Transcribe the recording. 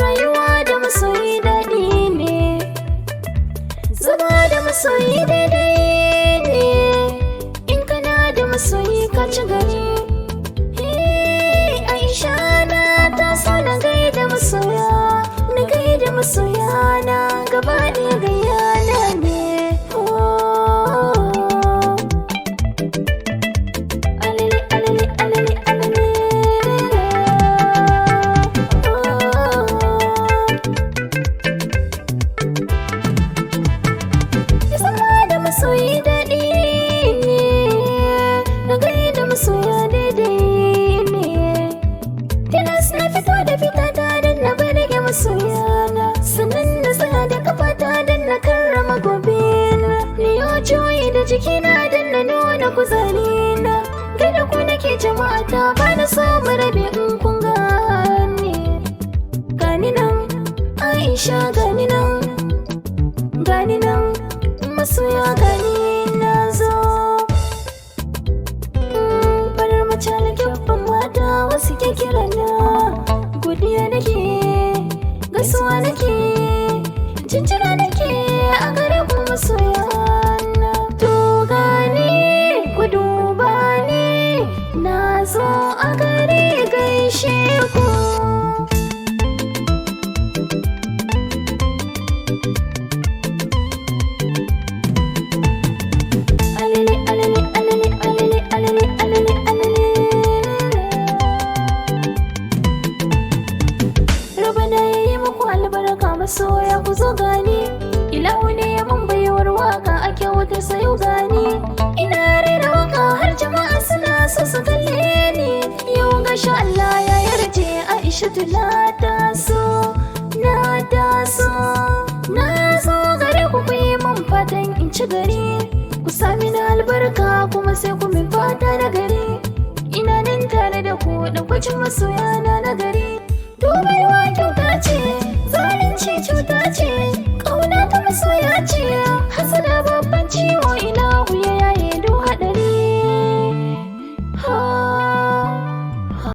Rayuwa da masoyi daɗi ne, zama da masoyi daidai ne. In kana da masoyi ka ci gari. Aisha na ta so na gaida masoya, na gaida masoya na gaba ɗaya gayyana ne. Alele alele alele alele. Zama da masoyi daɗi ne, na gaida masoya daidai ne. Tilas na fito da fitata don na barge masoyana, sannan na tsaya da kafata don na karrama gobe na. Ni yo juyi da jikina don na nuna kuzarina, gada ku nake jama'ata ba na so mu rabe in kun gane. Gani nan Aisha, gani nan, gani nan masoya, gani na zo. Farar mace na kyabban mata wasu ke kira na, godiya nake, gaisuwa nake, jinjira nake a gare ku masoya na. To gani ku duba ni, na zo a gare gaishe ku. Alele alele alele alele alele alele alele. Rabana yayi muku albarka masoya ku zo gani, ilahu ne ya mun baiwar waka ake wata sayo gani. Ina rera waka har jama'a suna so su kalle ni. Yau gasha Allah ya yarje Aisha na taso, na taso. Na zo gare ku ku yi mun fatan in ci gari, ku sami na albarka kuma sai ku min fata na gari. Ina nan tare da ku ɗaukacin masoya na gari. Dubai wa kyauta ce, zalunci cuta ce.